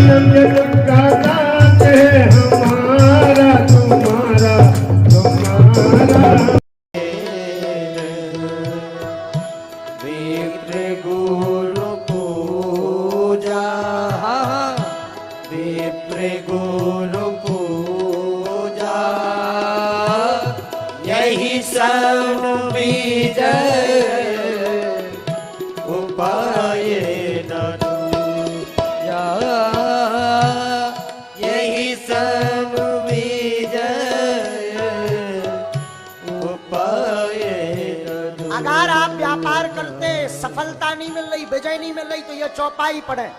आनंद दुर्गा दास है हमारा तुम्हारा तुम्हारा। विप्र गुरु पूजा, विप्र गुरु पूजा, यही सब विजय उपाय न दूजा, यही सब विजय उपाय न दूजा। अगर आप व्यापार करते सफलता नहीं मिल रही, विजय नहीं मिल रही, तो ये चौपाई पढ़े।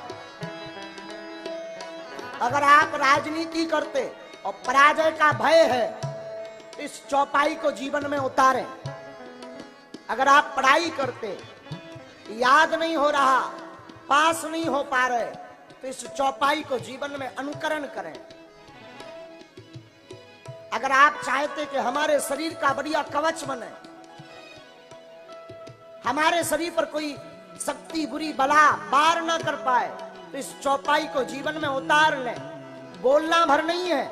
अगर आप राजनीति करते और पराजय का भय है, इस चौपाई को जीवन में उतारें। अगर आप पढ़ाई करते, याद नहीं हो रहा, पास नहीं हो पा रहे, तो इस चौपाई को जीवन में अनुकरण करें। अगर आप चाहते कि हमारे शरीर का बढ़िया कवच बने, हमारे शरीर पर कोई शक्ति बुरी बला वार ना कर पाए, तो इस चौपाई को जीवन में उतार लें। बोलना भर नहीं है,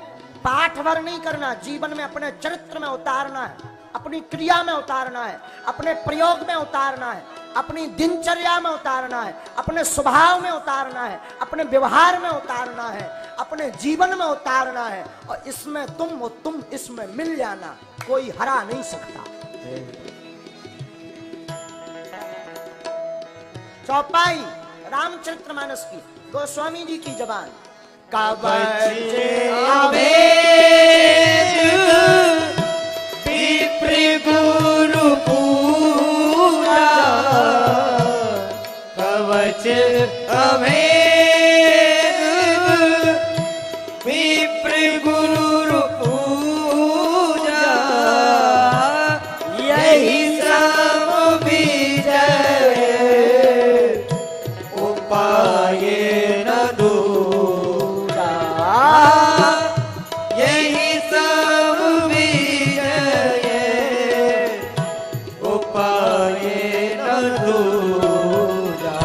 पाठ भर नहीं करना, जीवन में अपने चरित्र में उतारना है, अपनी क्रिया में उतारना है, अपने प्रयोग में उतारना है, अपनी दिनचर्या में उतारना है, अपने स्वभाव में उतारना है, अपने व्यवहार में उतारना है, अपने जीवन में उतारना है। और इसमें तुम और तुम इसमें मिल जाना, कोई हरा नहीं सकता। चौपाई रामचरितमानस की, गोस्वामी जी की जबान। कवच अभेद विप्र गुरु पूजा, कवच अभेद विप्र गुरु पूजा, यही सब विजय उपाय न दूजा, यही सब विजय उपाय न दूजा।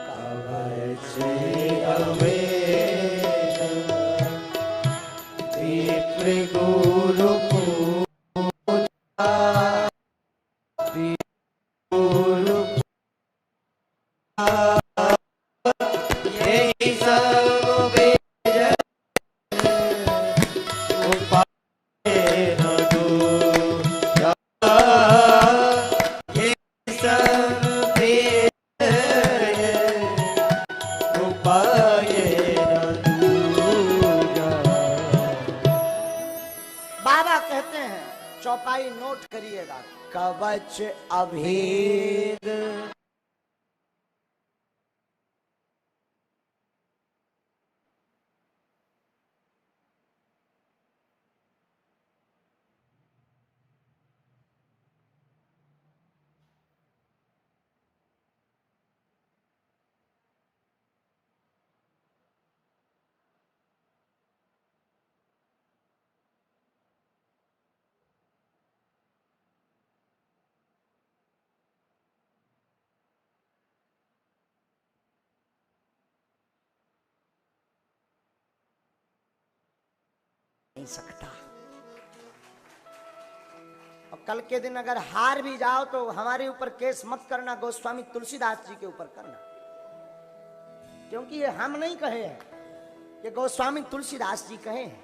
कवच अभेद विप्र गुरु पूजा, गुरु यही सब विजय उपाय न दूजा, यही सब विजय उपाय न दूजा। बाबा कहते हैं, चौपाई नोट करिएगा, कवच अभेद। नहीं सकता। और कल के दिन अगर हार भी जाओ तो हमारे ऊपर केस मत करना, गोस्वामी तुलसीदास जी के ऊपर करना, क्योंकि ये हम नहीं कहे हैं, ये गोस्वामी तुलसीदास जी कहे हैं।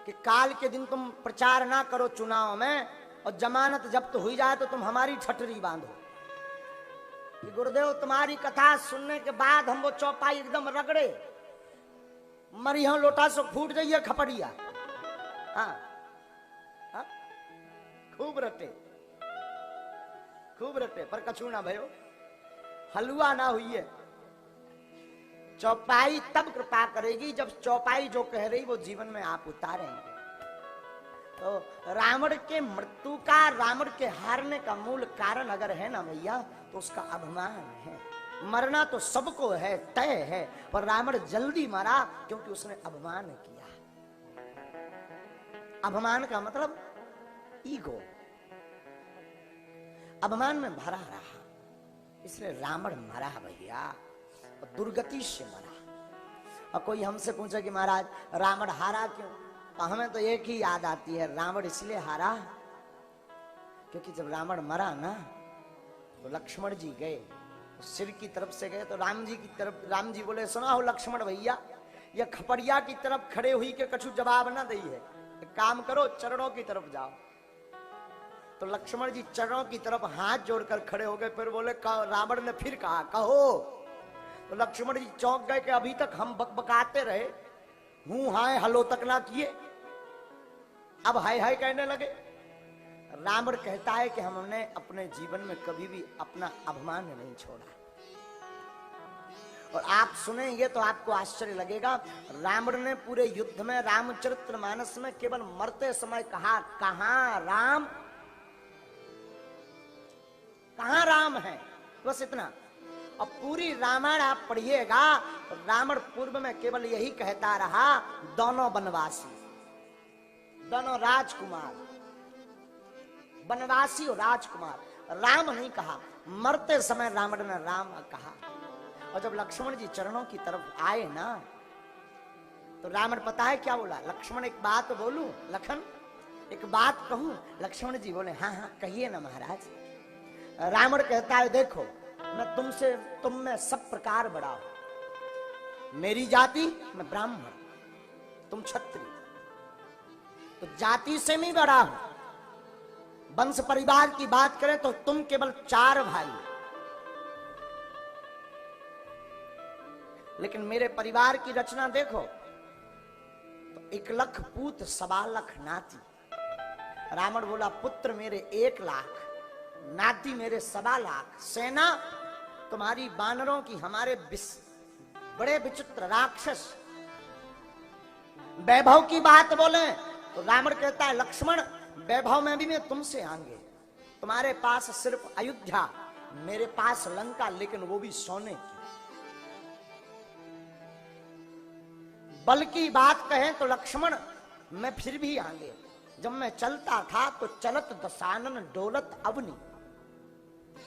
कि काल के दिन तुम प्रचार ना करो चुनाव में, और जमानत जब्त हुई जाए तो तुम हमारी छटरी बांधो। कि गुरुदेव तुम्हारी कथा सुनने के बाद हम वो चौपाई एकदम रगड़े, मरिया लोटा से फूट जाइए खपड़िया। हाँ, हाँ? खूब रटे पर कछु ना भयो, हलवा ना हुई है। चौपाई तब कृपा करेगी जब चौपाई जो कह रही वो जीवन में आप उतारेंगे। तो रावण के मृत्यु का, रावण के हारने का मूल कारण अगर है ना भैया, तो उसका अभिमान है। मरना तो सबको है, तय है, पर रावण जल्दी मरा क्योंकि उसने अभिमान किया। अभिमान का मतलब ईगो, अभिमान में भरा रहा, इसलिए रावण मरा भैया। दुर्गति से मरा। और कोई हमसे पूछे कि महाराज रावण हारा क्यों, तो हमें तो एक ही याद आती है, रावण इसलिए हारा क्योंकि जब रावण मरा ना तो लक्ष्मण जी गए, तो सिर की तरफ से गए तो राम जी की तरफ, राम जी बोले सुना हो लक्ष्मण भैया, यह खपड़िया की तरफ खड़े हुई के कछु जवाब ना दई है, एक काम करो चरणों की तरफ जाओ। तो लक्ष्मण जी चरणों की तरफ हाथ जोड़कर खड़े हो गए। फिर बोले रावण ने फिर कहा कहो। तो लक्ष्मण जी चौंक गए कि अभी तक हम बकबकाते रहे, हूं हाय हलो तक ना किए, अब हाय हाय कहने लगे। रावण कहता है कि हमने अपने जीवन में कभी भी अपना अभिमान नहीं छोड़ा। और आप सुनेंगे तो आपको आश्चर्य लगेगा, रावण ने पूरे युद्ध में रामचरितमानस में केवल मरते समय कहा कहां राम है, बस इतना। और पूरी रामायण आप पढ़िएगा तो रावण पूर्व में केवल यही कहता रहा, दोनों वनवासी, दोनों राजकुमार, वनवासी और राजकुमार, राम नहीं कहा। मरते समय रावण ने राम कहा। और जब लक्ष्मण जी चरणों की तरफ आए ना तो रावण पता है क्या बोला, लक्ष्मण एक बात बोलूं, लखन एक बात कहूं। लक्ष्मण जी बोले हाँ हाँ कहिए ना महाराज। रावण कहता है देखो मैं तुम में सब प्रकार बड़ा हूं, मेरी जाति मैं ब्राह्मण, तुम क्षत्रिय, तो जाति से मैं बड़ा हूं। वंश परिवार की बात करें तो तुम केवल 4 भाई, लेकिन मेरे परिवार की रचना देखो तो 1 लाख पूत 1.25 लाख नाती। रावण बोला पुत्र मेरे 1 लाख, नाती मेरे 1.25 लाख, सेना तुम्हारी बानरों की, हमारे बड़े विचित्र राक्षस। वैभव की बात बोले तो रावण कहता है लक्ष्मण वैभव में भी मैं तुमसे आगे, तुम्हारे पास सिर्फ अयोध्या, मेरे पास लंका, लेकिन वो भी सोने की। बल की बात कहें तो लक्ष्मण मैं फिर भी आगे, जब मैं चलता था तो चलत दशानन डोलत अवनी।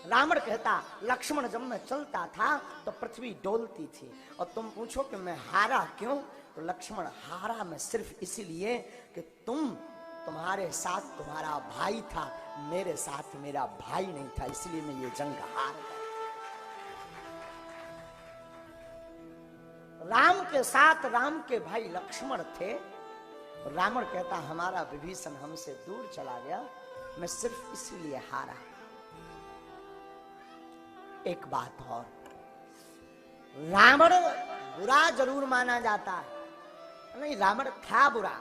रावण कहता लक्ष्मण जब मैं चलता था तो पृथ्वी डोलती थी। और तुम पूछो कि मैं हारा क्यों, तो लक्ष्मण हारा मैं सिर्फ इसीलिए कि तुम्हारे साथ तुम्हारा भाई था, मेरे साथ मेरा भाई नहीं था, इसलिए मैं ये जंग हार गया। राम के साथ राम के भाई लक्ष्मण थे। रावण कहता हमारा विभीषण हमसे दूर चला गया, मैं सिर्फ इसीलिए हारा। एक बात और, रावण बुरा जरूर माना जाता है, नहीं रावण था बुरा,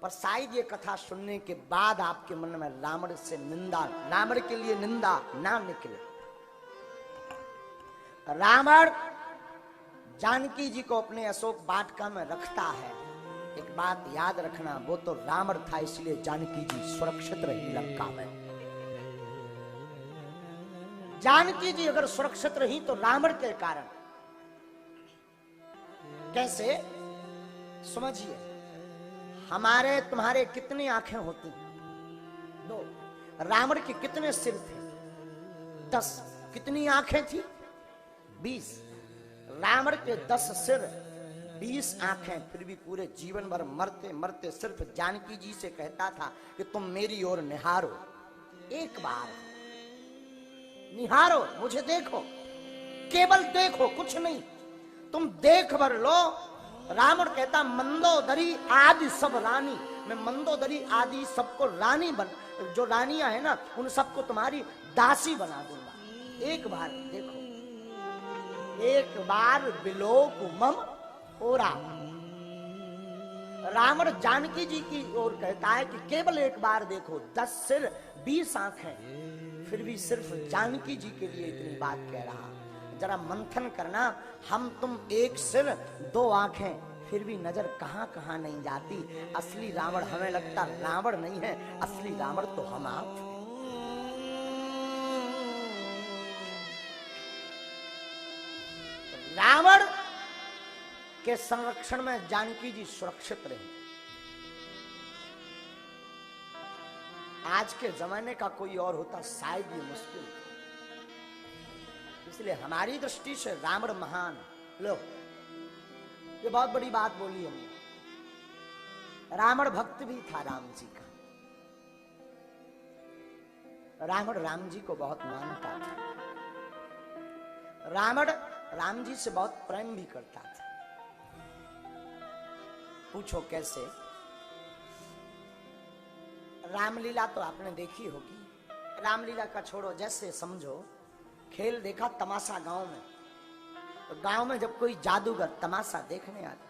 पर शायद ये कथा सुनने के बाद आपके मन में रावण से निंदा, रावण के लिए निंदा ना निकले। रावण जानकी जी को अपने अशोक वाटिका में रखता है। एक बात याद रखना, वो तो रावण था इसलिए जानकी जी सुरक्षित रही लंका में। जानकी जी अगर सुरक्षित रही तो रावण के कारण। कैसे समझिए, हमारे तुम्हारे कितनी आंखें होती? 2। रावण के कितने सिर थे? 10। कितनी आंखें थी? 20। रावण के 10 सिर 20 आंखें, फिर भी पूरे जीवन भर मरते मरते सिर्फ जानकी जी से कहता था कि तुम मेरी ओर निहारो, एक बार निहारो, मुझे देखो, केवल देखो, कुछ नहीं, तुम देख भर लो। रावण कहता मंदोदरी आदि सब रानी, मैं मंदोदरी आदि सबको रानी जो रानियां है ना उन सबको तुम्हारी दासी बना दूंगा, एक बार देखो, एक बार बिलोक मम ओरा। रावण जानकी जी की ओर कहता है कि केवल एक बार देखो, 10 सिर 20 आंखें, फिर भी सिर्फ जानकी जी के लिए इतनी बात कह रहा। जरा मंथन करना, हम तुम एक सिर 2 आंखें, फिर भी नजर कहां कहां नहीं जाती। असली रावण हमें लगता रावण नहीं है, असली रावण तो हम आप। रावण के संरक्षण में जानकी जी सुरक्षित रही। आज के जमाने का कोई और होता शायद ये मुश्किल, इसलिए हमारी दृष्टि से रावण महान। लो, ये बहुत बड़ी बात बोली हमने। रावण भक्त भी था राम जी का। रावण राम जी को बहुत मानता था। रावण राम जी से बहुत प्रेम भी करता था। पूछो कैसे? रामलीला तो आपने देखी होगी। रामलीला का छोड़ो, जैसे समझो खेल देखा तमाशा गांव में, तो गांव में जब कोई जादूगर तमाशा देखने आता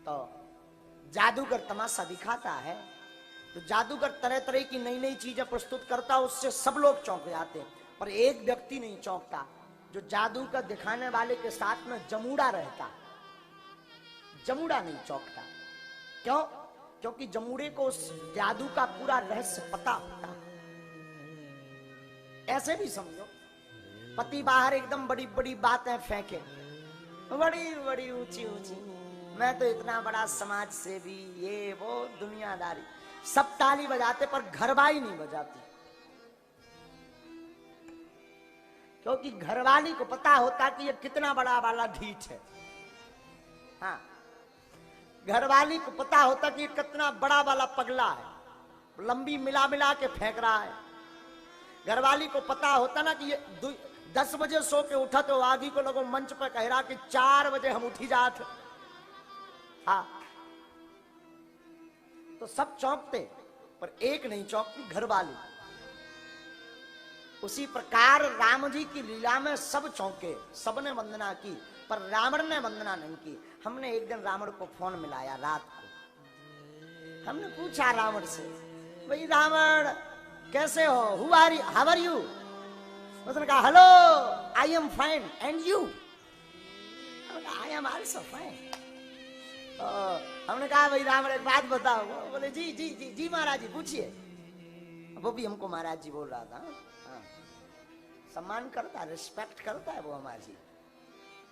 तो जादूगर तमाशा दिखाता है, तो जादूगर तरह तरह की नई नई चीजें प्रस्तुत करता, उससे सब लोग चौंक जाते हैं, पर एक व्यक्ति नहीं चौंकता, जो जादू का दिखाने वाले के साथ में जमूड़ा रहता। जमूड़ा नहीं चौंकता। क्यों? क्योंकि जमूड़े को उस जादू का पूरा रहस्य पता होता। ऐसे भी समझो, पति बाहर एकदम बड़ी बड़ी बातें फेंके, बड़ी बड़ी ऊंची ऊंची, मैं तो इतना बड़ा समाज सेवी, ये वो दुनियादारी, सब ताली बजाते पर घरवाली नहीं बजाती, क्योंकि घरवाली को पता होता कि ये कितना बड़ा वाला ढीठ है। हाँ, घरवाली को पता होता कि ये कितना बड़ा वाला पगला है, लंबी मिला मिला के फेंक रहा है। घरवाली को पता होता ना कि ये 10 बजे सो के उठा तो आगे को लोगों मंच पर कह रहा कि 4 बजे हम उठी जाते। हाँ, तो सब चौंकते पर एक नहीं चौंकती, घरवाली। उसी प्रकार राम जी की लीला में सब चौंके, सबने वंदना की, पर रावण ने वंदना नहीं की। हमने एक दिन रावण को फोन मिलाया रात को, हमने पूछा रावण से, भाई रावण कैसे हो, हाउ आर यू? उसने कहा hello I am fine and you? I am also fine. हमने कहा भाई रावण एक बात बताओ। बोले जी जी जी जी महाराज जी पूछिए। वो भी हमको महाराज जी बोल रहा था। हाँ, सम्मान करता, रिस्पेक्ट करता है वो हमारी।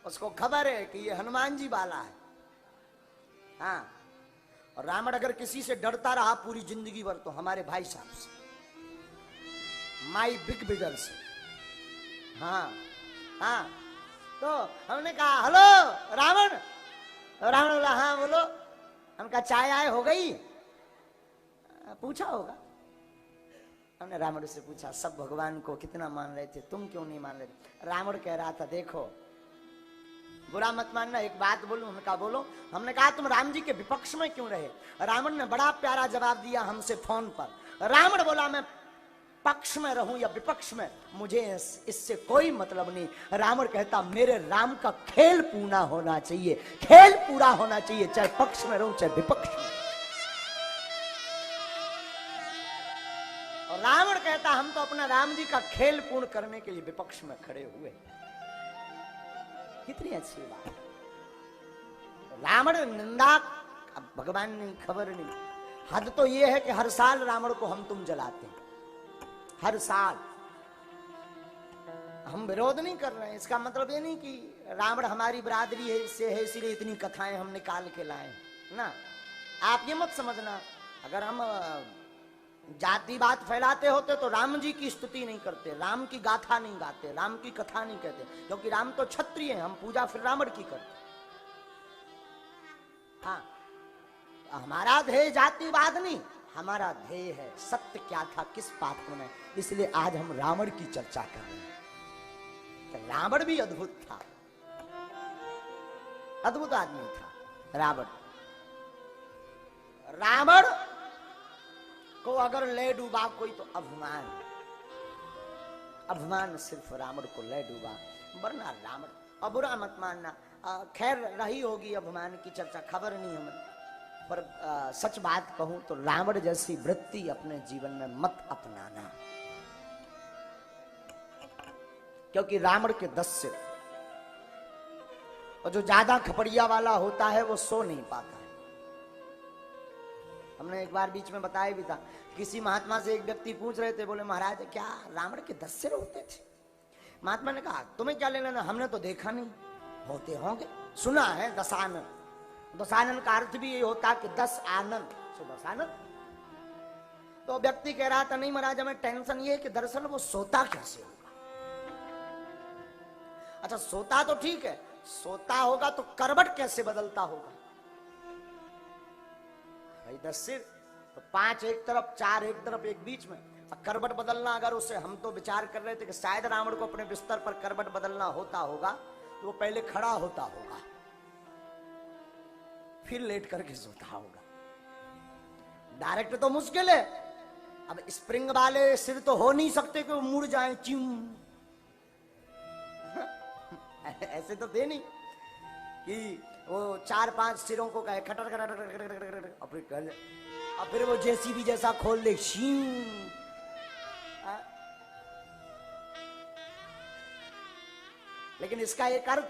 उसको खबर है कि ये हनुमान जी वाला है। हाँ, और रावण अगर किसी से डरता रहा पूरी जिंदगी भर तो हमारे भाई साहब से, माई बिग बिगर से। हाँ हाँ, तो हमने कहा हेलो रावण। रावण बोला हाँ बोलो। हम कहा चाय आए हो गई? पूछा होगा। हमने रावण से पूछा सब भगवान को कितना मान रहे थे, तुम क्यों नहीं मान रहे? रावण कह रहा था देखो बुरा मत मानना, एक बात बोलूं? हमने कहा बोलो। हमने कहा तुम राम जी के विपक्ष में क्यों रहे? रावण ने बड़ा प्यारा जवाब दिया हमसे फोन पर। रावण बोला मैं पक्ष में रहूं या विपक्ष में मुझे इससे कोई मतलब नहीं। रावण कहता मेरे राम का खेल पूरा होना चाहिए, खेल पूरा होना चाहिए, चाहे पक्ष में रहूं चाहे विपक्ष में। और रावण कहता हम तो अपना राम जी का खेल पूर्ण करने के लिए विपक्ष में खड़े हुए। कितनी अच्छी बात। रावण निंदा, अब भगवान ने खबर नहीं। हद तो यह है कि हर साल रावण को हम तुम जलाते हैं, हर साल। हम विरोध नहीं कर रहे हैं, इसका मतलब ये नहीं कि रावण हमारी बिरादरी है से है इसलिए इतनी कथाएं हम निकाल के लाए ना। आप ये मत समझना अगर हम जातिवाद फैलाते होते तो राम जी की स्तुति नहीं करते, राम की गाथा नहीं गाते, राम की कथा नहीं कहते, क्योंकि राम तो क्षत्रिय हैं, हम पूजा फिर रावण की करते। हाँ, हमारा ध्येय जातिवाद नहीं, हमारा ध्येय है सत्य क्या था किस पात्र में, इसलिए आज हम रावण की चर्चा कर रहे हैं। तो रावण भी अद्भुत था, अद्भुत आदमी था रावण। रावण को अगर ले डूबा कोई तो अभिमान, अभिमान सिर्फ रावण को ले डूबा, वरना रावण। और बुरा मत मानना, खैर रही होगी अभिमान की चर्चा, खबर नहीं हमें, पर सच बात कहूं तो रावण जैसी वृत्ति अपने जीवन में मत अपनाना, क्योंकि रावण के 10 सिर, और जो ज्यादा खपड़िया वाला होता है वो सो नहीं पाता है। हमने एक बार बीच में बताया भी था, किसी महात्मा से एक व्यक्ति पूछ रहे थे, बोले महाराज क्या रावण के 10 सिर होते थे? महात्मा ने कहा तुम्हें क्या लेना, हमने तो देखा नहीं, होते होंगे, सुना है 10 आनंद। 10 आनंद का अर्थ भी ये होता कि 10 आनंद, 10 आनंद। तो व्यक्ति कह रहा था नहीं महाराज हमें टेंशन ये है कि दरअसल वो सोता कैसे होगा। अच्छा सोता तो ठीक है, सोता होगा तो करवट कैसे बदलता होगा। भाई 10 सिर तो 5 एक तरफ 4 एक तरफ एक बीच में। अब करवट बदलना अगर उसे हम तो विचार कर रहे थे कि शायद रावण को अपने बिस्तर पर करवट बदलना होता होगा तो वो पहले खड़ा होता होगा फिर लेट करके सोता होगा। डायरेक्ट तो मुश्किल है। अब स्प्रिंग वाले सिर तो हो नहीं सकते कि वो मुड़ जाए चिम ऐसे तो थे नहीं कि वो 4-5 सिरों को कहे खटर खटर और फिर वो जेसीबी जैसा खोल दे शी। लेकिन इसका एक अर्थ